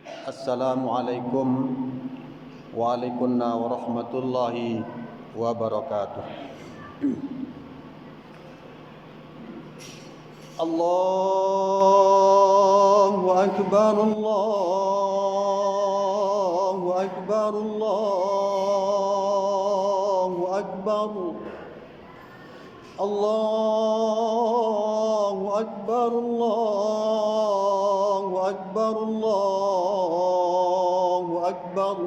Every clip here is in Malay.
Assalamualaikum warahmatullahi wabarakatuh. Allahu Akbar, Allahu Akbar, Allahu Akbar, Allahu Akbar, Allahu Akbar, Allahu Akbar,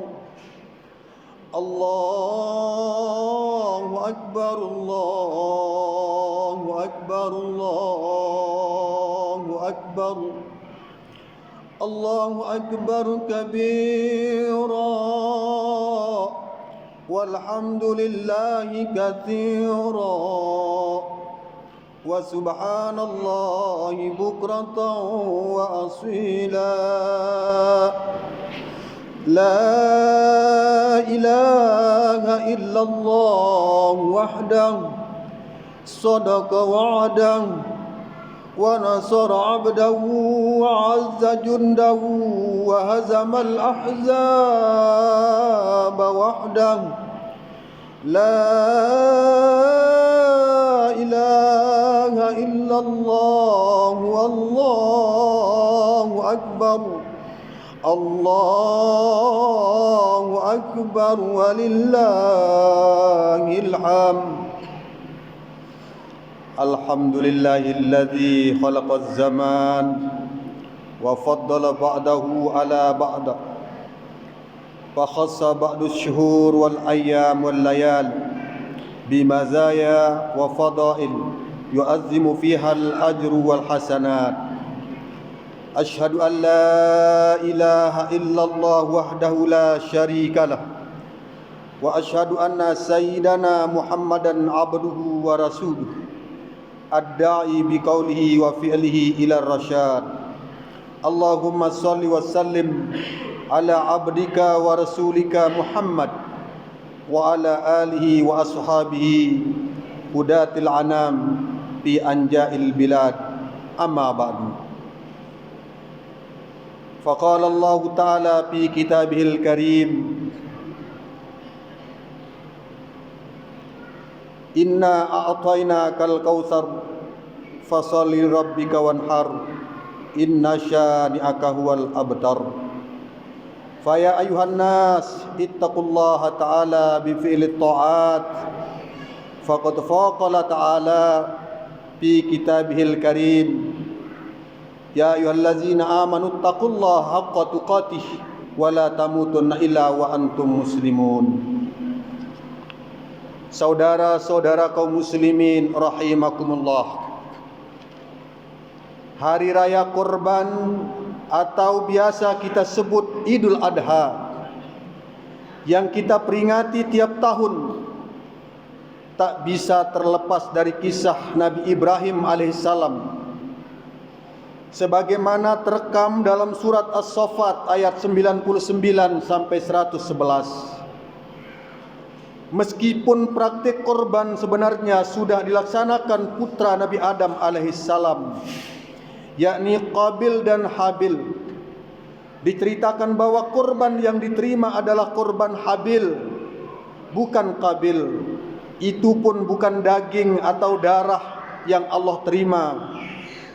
Allahu Akbar, Allahu Akbar, Allahu Akbar, Allahu Akbar kabira, walhamdulillahi katsira, wa subhanallahi bukratan wa asila. La ilaha illallah wahdahu sadaqa wa'dahu wa nasara 'abdahu wa 'azza jundahu wa hazama al-ahzaba wahdahu. La ilaha illallah wallahu akbar, Allahu Akbar walillahil hamd. Alhamdulillahilladzi khalaqaz zaman wa faddala ba'dahu ala ba'd. Fa khassa ba'dus syuhur wal ayyam wal layal bimazaya wa fadail yu'azzimu fiha al ajru wal hasanat. Ashhadu an la ilaha illallah wahdahu la syarika lah, wa ashhadu anna sayyidana Muhammadan abduhu wa rasuluh, ad-da'i biqaulihi wa fi'lihi ila rasyad. Allahumma salli wa sallim ala abdika wa rasulika Muhammad wa ala alihi wa ashabihi hudatil anam fi anja'il bilad, amma ba'du. Faqala Allah Ta'ala fi kitabihil karim, inna a'tainakal kautsar fasalli rabbika wanhar, inna syani'aka huwal abtar. Faya ayuhan nas ittaqullaha ta'ala bi fi'lit ta'at, faqad faqala ta'ala fi kitabihil karim, ya ayyuhallazina amanu taqullaha haqqa tuqatih wa la tamutunna illa wa antum muslimun. Saudara-saudara kaum muslimin rahimakumullah, Hari Raya Kurban atau biasa kita sebut Idul Adha yang kita peringati tiap tahun tak bisa terlepas dari kisah Nabi Ibrahim alaihissalam, sebagaimana terekam dalam surat As-Saffat ayat 99 sampai 111. Meskipun praktik korban sebenarnya sudah dilaksanakan putra Nabi Adam alaihissalam, yakni Qabil dan Habil, diceritakan bahwa korban yang diterima adalah korban Habil, bukan Qabil. Itu pun bukan daging atau darah yang Allah terima,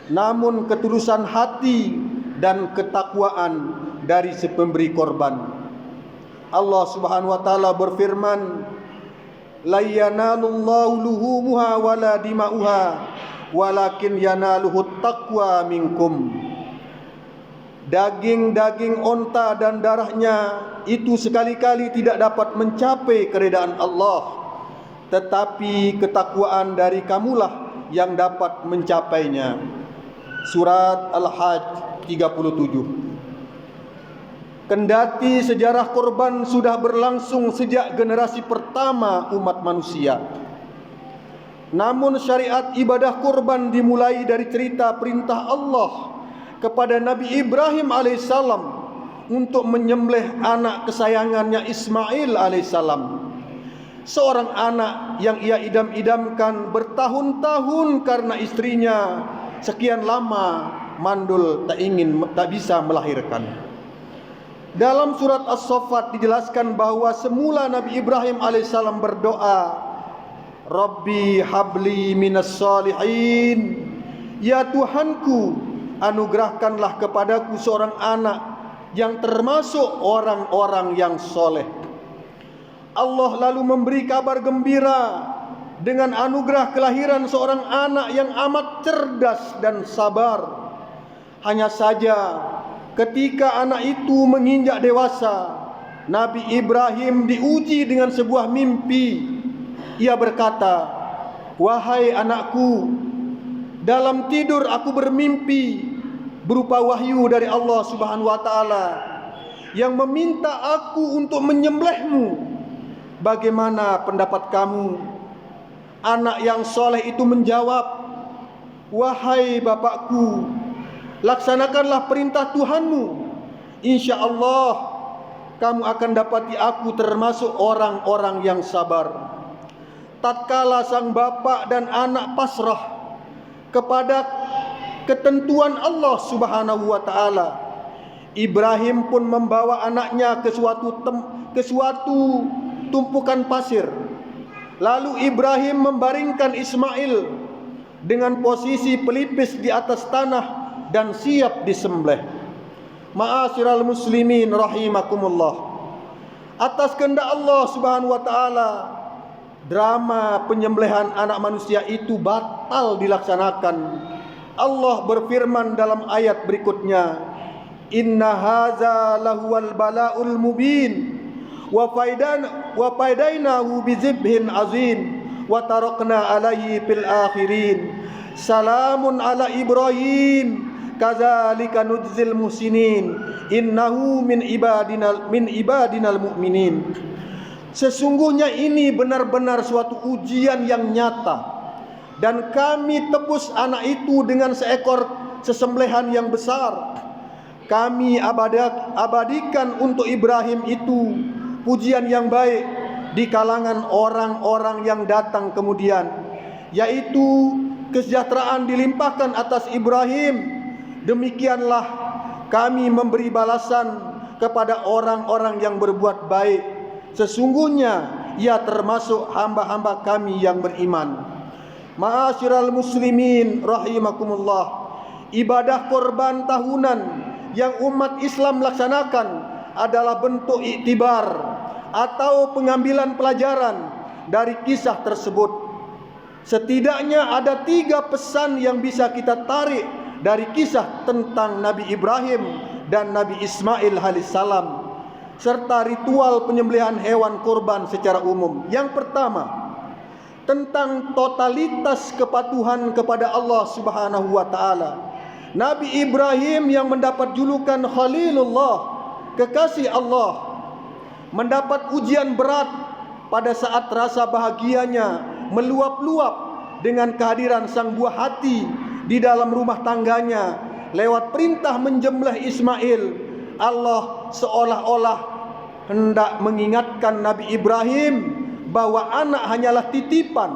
namun ketulusan hati dan ketakwaan dari si pemberi korban. Allah Subhanahu wa taala berfirman, la yanalullahu luhumuha wala dima'uha walakin yanaluhut taqwa minkum. Daging-daging onta dan darahnya itu sekali-kali tidak dapat mencapai keridaan Allah, tetapi ketakwaan dari kamulah yang dapat mencapainya. Surat Al-Hajj 37. Kendati sejarah korban sudah berlangsung sejak generasi pertama umat manusia, namun syariat ibadah korban dimulai dari cerita perintah Allah kepada Nabi Ibrahim alaihissalam untuk menyembelih anak kesayangannya Ismail alaihissalam, seorang anak yang ia idam-idamkan bertahun-tahun karena istrinya sekian lama mandul tak bisa melahirkan. Dalam surat As-Saffat dijelaskan bahwa semula Nabi Ibrahim alaihissalam berdoa, Rabbi habli minas salihin, ya Tuhanku, anugerahkanlah kepadaku seorang anak yang termasuk orang-orang yang soleh. Allah lalu memberi kabar gembira dengan anugerah kelahiran seorang anak yang amat cerdas dan sabar. Hanya saja ketika anak itu menginjak dewasa, Nabi Ibrahim diuji dengan sebuah mimpi. Ia berkata, wahai anakku, dalam tidur aku bermimpi berupa wahyu dari Allah Subhanahu wa taala yang meminta aku untuk menyembelihmu. Bagaimana pendapat kamu? Anak yang soleh itu menjawab, wahai bapakku, laksanakanlah perintah Tuhanmu. Insya Allah kamu akan dapati aku termasuk orang-orang yang sabar. Tatkala sang bapak dan anak pasrah kepada ketentuan Allah Subhanahu wa taala, Ibrahim pun membawa anaknya ke suatu tumpukan pasir. Lalu Ibrahim membaringkan Ismail dengan posisi pelipis di atas tanah dan siap disembelih. Ma'asyiral muslimin rahimakumullah. Atas kehendak Allah Subhanahu wa taala, drama penyembelihan anak manusia itu batal dilaksanakan. Allah berfirman dalam ayat berikutnya, inna hadza lahuwal bala'ul mubin wa faidainahu bizibhin azim wa tarakna alaihi fil akhirin salamun ala Ibrahim kadzalika nudzil muhsinin innahu min ibadinal mu'minin. Sesungguhnya ini benar-benar suatu ujian yang nyata, dan kami tebus anak itu dengan seekor sesembelihan yang besar. Kami abadikan untuk Ibrahim itu pujian yang baik di kalangan orang-orang yang datang kemudian, yaitu kesejahteraan dilimpahkan atas Ibrahim. Demikianlah kami memberi balasan kepada orang-orang yang berbuat baik. Sesungguhnya ia termasuk hamba-hamba kami yang beriman. Ma'asyiral muslimin rahimakumullah. Ibadah korban tahunan yang umat Islam laksanakan adalah bentuk iktibar atau pengambilan pelajaran dari kisah tersebut. Setidaknya ada 3 pesan yang bisa kita tarik dari kisah tentang Nabi Ibrahim dan Nabi Ismail alaihissalam, serta ritual penyembelihan hewan kurban secara umum. Yang pertama, tentang totalitas kepatuhan kepada Allah Subhanahu wa taala. Nabi Ibrahim yang mendapat julukan Khalilullah, kekasih Allah, mendapat ujian berat pada saat rasa bahagianya meluap-luap dengan kehadiran sang buah hati di dalam rumah tangganya. Lewat perintah menjembelih Ismail, Allah seolah-olah hendak mengingatkan Nabi Ibrahim bahwa anak hanyalah titipan.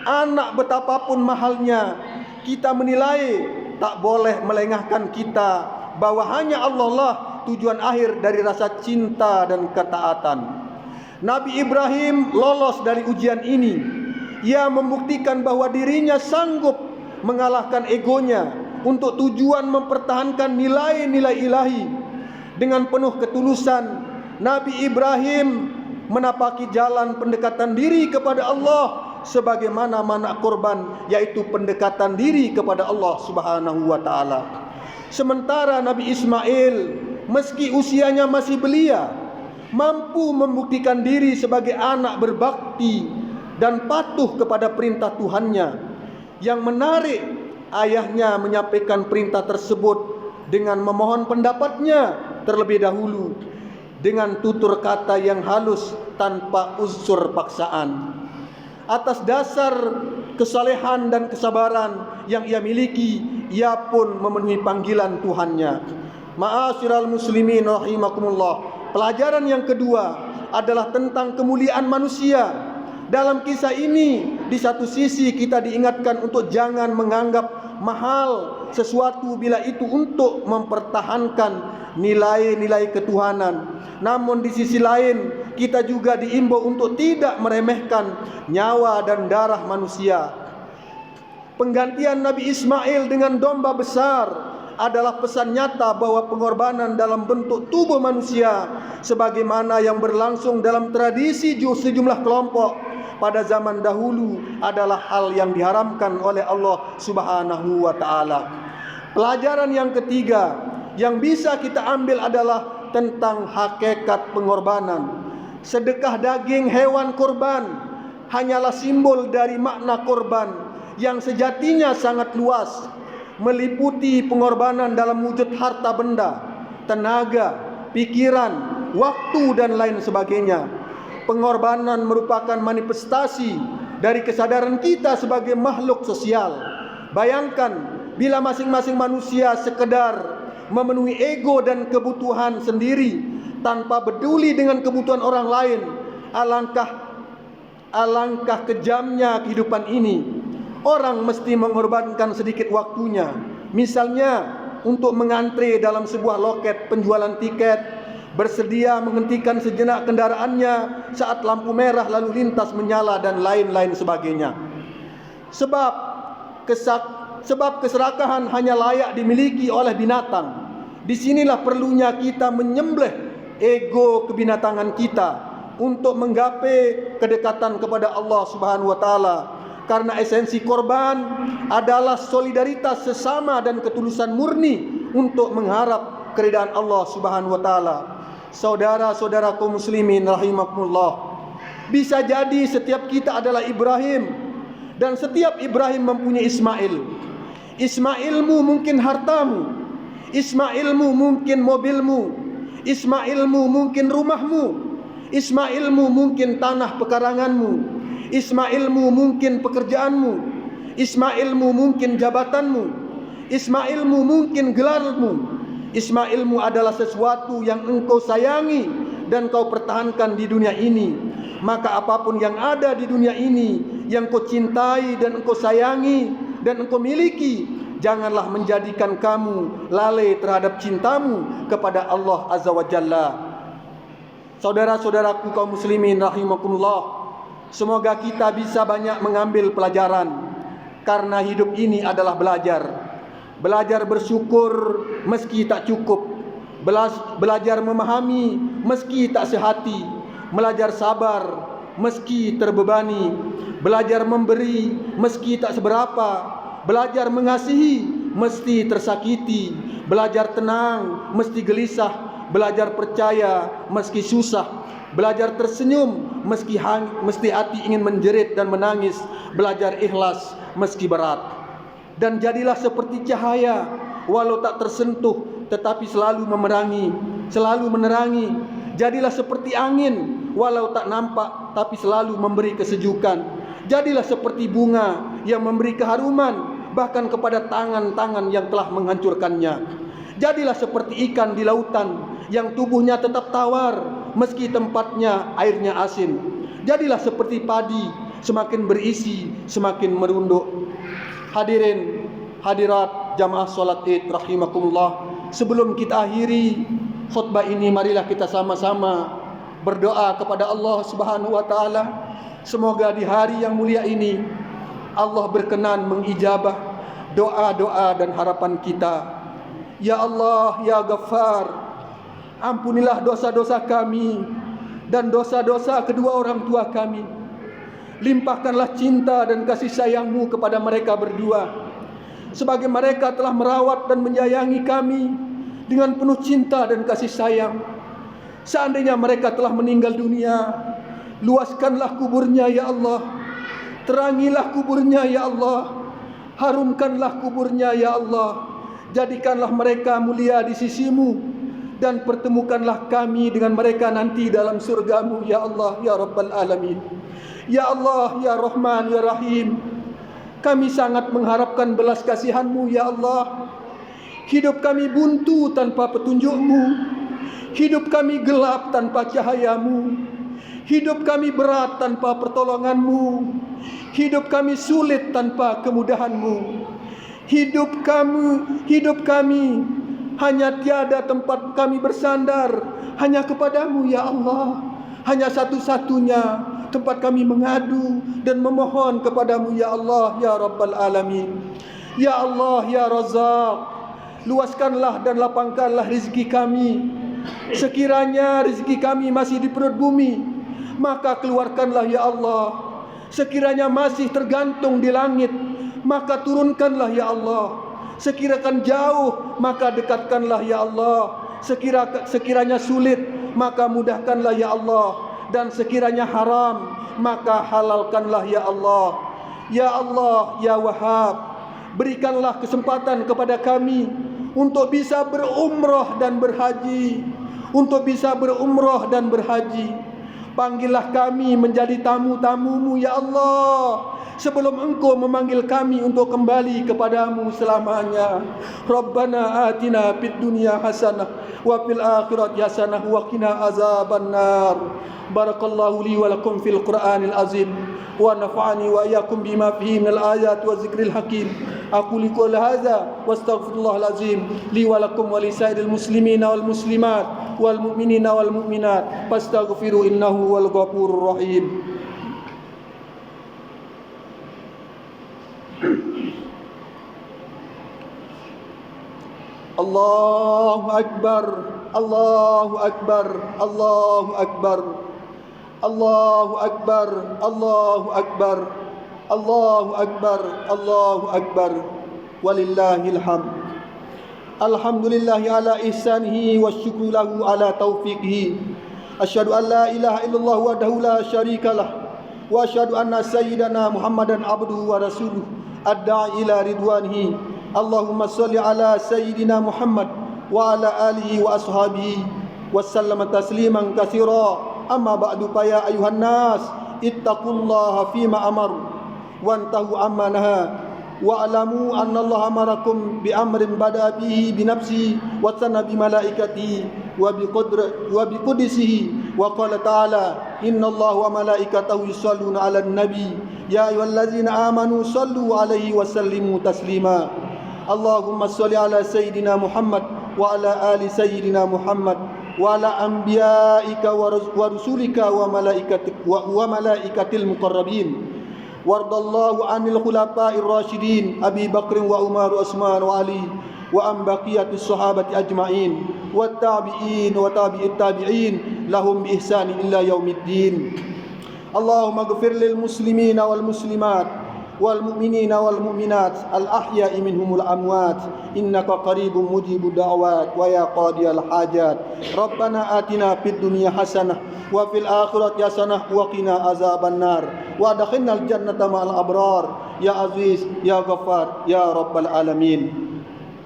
Anak betapapun mahalnya, kita menilai tak boleh melengahkan kita bahwa hanya Allah lah tujuan akhir dari rasa cinta dan ketaatan. Nabi Ibrahim lolos dari ujian ini. Ia membuktikan bahwa dirinya sanggup mengalahkan egonya untuk tujuan mempertahankan nilai-nilai ilahi. Dengan penuh ketulusan, Nabi Ibrahim menapaki jalan pendekatan diri kepada Allah sebagaimana mana korban, yaitu pendekatan diri kepada Allah Subhanahu wa taala. Sementara Nabi Ismail, meski usianya masih belia, mampu membuktikan diri sebagai anak berbakti dan patuh kepada perintah Tuhannya. Yang menarik, ayahnya menyampaikan perintah tersebut dengan memohon pendapatnya terlebih dahulu, dengan tutur kata yang halus tanpa unsur paksaan. Atas dasar kesalehan dan kesabaran yang ia miliki, ia pun memenuhi panggilan Tuhannya. Ma'asyiral muslimin rahimakumullah. Pelajaran yang kedua adalah tentang kemuliaan manusia. Dalam kisah ini, di satu sisi kita diingatkan untuk jangan menganggap mahal sesuatu bila itu untuk mempertahankan nilai-nilai ketuhanan. Namun di sisi lain kita juga diimbau untuk tidak meremehkan nyawa dan darah manusia. Penggantian Nabi Ismail dengan domba besar adalah pesan nyata bahwa pengorbanan dalam bentuk tubuh manusia, sebagaimana yang berlangsung dalam tradisi sejumlah kelompok pada zaman dahulu, adalah hal yang diharamkan oleh Allah Subhanahu wa taala. Pelajaran yang ketiga yang bisa kita ambil adalah tentang hakikat pengorbanan. Sedekah daging hewan korban hanyalah simbol dari makna korban yang sejatinya sangat luas, meliputi pengorbanan dalam wujud harta benda, tenaga, pikiran, waktu dan lain sebagainya. Pengorbanan merupakan manifestasi dari kesadaran kita sebagai makhluk sosial. Bayangkan bila masing-masing manusia sekedar memenuhi ego dan kebutuhan sendiri tanpa peduli dengan kebutuhan orang lain, alangkah kejamnya kehidupan ini. Orang mesti mengorbankan sedikit waktunya, misalnya untuk mengantre dalam sebuah loket penjualan tiket, bersedia menghentikan sejenak kendaraannya saat lampu merah lalu lintas menyala, dan lain-lain sebagainya. Sebab keserakahan hanya layak dimiliki oleh binatang. Disinilah perlunya kita menyembelih ego kebinatangan kita untuk menggapai kedekatan kepada Allah Subhanahu wa taala. Karena esensi korban adalah solidaritas sesama dan ketulusan murni untuk mengharap keridaan Allah Subhanahu wa taala. Saudara-saudara kaum muslimin rahimakumullah, bisa jadi setiap kita adalah Ibrahim, dan setiap Ibrahim mempunyai Ismail. Ismailmu mungkin hartamu, Ismailmu mungkin mobilmu, Ismailmu mungkin rumahmu, Ismailmu mungkin tanah pekaranganmu, Ismailmu mungkin pekerjaanmu, Ismailmu mungkin jabatanmu, Ismailmu mungkin gelarmu. Ismailmu adalah sesuatu yang engkau sayangi dan kau pertahankan di dunia ini. Maka apapun yang ada di dunia ini yang kau cintai dan engkau sayangi dan engkau miliki, janganlah menjadikan kamu lalai terhadap cintamu kepada Allah Azza wa Jalla. Saudara-saudaraku kaum muslimin rahimakumullah, semoga kita bisa banyak mengambil pelajaran, karena hidup ini adalah belajar. Belajar bersyukur meski tak cukup, belajar memahami meski tak sehati, belajar sabar meski terbebani, belajar memberi meski tak seberapa, belajar mengasihi mesti tersakiti, belajar tenang meski gelisah, belajar percaya meski susah, belajar tersenyum meski hati ingin menjerit dan menangis, belajar ikhlas meski berat. Dan jadilah seperti cahaya, walau tak tersentuh tetapi selalu menerangi. Jadilah seperti angin, walau tak nampak tapi selalu memberi kesejukan. Jadilah seperti bunga yang memberi keharuman bahkan kepada tangan-tangan yang telah menghancurkannya. Jadilah seperti ikan di lautan yang tubuhnya tetap tawar meski tempatnya airnya asin. Jadilah seperti padi, semakin berisi semakin merunduk. Hadirin hadirat jamaah salat Id rahimakumullah, sebelum kita akhiri khutbah ini, marilah kita sama-sama berdoa kepada Allah Subhanahu wa taala. Semoga di hari yang mulia ini Allah berkenan mengijabah doa-doa dan harapan kita. Ya Allah, ya Ghaffar, ampunilah dosa-dosa kami dan dosa-dosa kedua orang tua kami. Limpahkanlah cinta dan kasih sayang-Mu kepada mereka berdua, sebagai mereka telah merawat dan menyayangi kami dengan penuh cinta dan kasih sayang. Seandainya mereka telah meninggal dunia, luaskanlah kuburnya ya Allah, terangilah kuburnya ya Allah, harumkanlah kuburnya ya Allah, jadikanlah mereka mulia di sisi-Mu, dan pertemukanlah kami dengan mereka nanti dalam surga-Mu ya Allah ya Rabbal Alamin. Ya Allah, ya Rahman, ya Rahim, kami sangat mengharapkan belas kasihan-Mu ya Allah. Hidup kami buntu tanpa petunjuk-Mu, hidup kami gelap tanpa cahaya-Mu, hidup kami berat tanpa pertolongan-Mu, hidup kami sulit tanpa kemudahan-Mu, hidup kami hanya tiada tempat kami bersandar, hanya kepadamu ya Allah. Hanya satu-satunya tempat kami mengadu dan memohon kepadamu ya Allah, ya Rabbal Alamin. Ya Allah, ya Razzaq, luaskanlah dan lapangkanlah rezeki kami. Sekiranya rezeki kami masih di perut bumi, maka keluarkanlah ya Allah. Sekiranya masih tergantung di langit, maka turunkanlah ya Allah. Sekirakan jauh, maka dekatkanlah ya Allah. Sekiranya sulit, maka mudahkanlah ya Allah. Dan sekiranya haram, maka halalkanlah ya Allah. Ya Allah, ya Wahhab, berikanlah kesempatan kepada kami untuk bisa berumrah dan berhaji. Untuk bisa berumrah dan berhaji. Panggillah kami menjadi tamu-tamumu ya Allah, sebelum engkau memanggil kami untuk kembali kepadamu selamanya. Rabbana atina fid dunya hasanah wa fil akhirati hasanah wa qina azabannar. Barakallahu li wa lakum fil Qur'anil azim wa nafa'ani wa iyyakum bima fihi minal ayati wa zikril hakim. Aqulu qouli hadza wastaghfirullahal azim li wa lakum wa li sairil muslimina wal muslimat wal mu'minina wal mu'minat fastaghfiru innahu wal ghafurur rahim. Allahu akbar, Allahu akbar, Allahu akbar, Allahu akbar, Allahu akbar, Allahu akbar, Allahu akbar, walillahil hamd. Alhamdulillahi ala ihsanihi wa syukru lahu ala taufiqihi. Asyhadu an la ilaha illallah wahdahu la syarikalah wa asyhadu anna sayyidana Muhammadan abduhu wa rasuluh adda'i ila ridwanihi. Allahumma salli ala sayyidina Muhammad wa ala alihi wa ashabihi wa sallama tasliman katsira. Amma ba'du, fa ya ayuhan nas ittaqullaha fima amar wantahu amma naha wa alamu anna Allah amarakum bi amrin bada bihi bi nafsi wa sanna bi malaikatihi wa bi qudsihi wa qala ta'ala innallaha wa malaikatahu yusalluna 'alan nabi ya ayyuhallazina amanu sallu 'alaihi wa sallimu taslima. Allahumma shalli ala sayyidina Muhammad wa ala ali sayyidina Muhammad wa ala anbiya'ika wa rusulika wa malaikatil muqarrabin. Wardallahu anil khulafa'ir rasyidin Abi Bakr wa Umar wa Utsman wa Ali wa an baqiyatis sahabati ajma'in wa tabi'in wa tabi'it tabi'in lahum bi ihsan ila yaumiddin. Allahumma ighfir lil muslimina wal muslimat wal mu'minina wal mu'minat al ahya'i minhumul amwat innaka qaribun mujibud da'wat wa ya qadiyal hajat. Rabbana atina fid dunya hasanah wa fil akhirati hasanah wa qina azabannar wa adkhilnal jannata ma'al abrar ya aziz ya ghaffar ya rabbal alamin.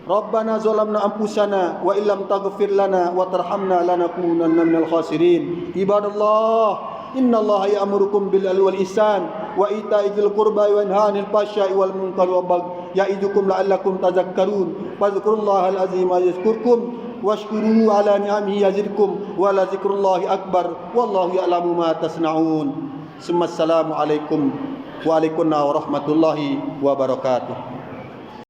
Rabbana zalamna anfusana wa illam taghfir lana wa tarhamna lanakunanna minal khasirin. Ibadallah, innallaha ya'murukum bil 'adli wal ihsan wa ita'i dzil qurba wa yanha 'anil fahsya'i wal munkari wal baghi ya'idukum la'allakum tadhakkarun. Fadhkurullahal azima yazkurkum washkuru 'ala ni'amihi yazidkum wa la dzikrullahi akbar wallahu ya'lamu ma tasna'un. Assalamu alaikum wa alaikumussalam warahmatullahi wabarakatuh.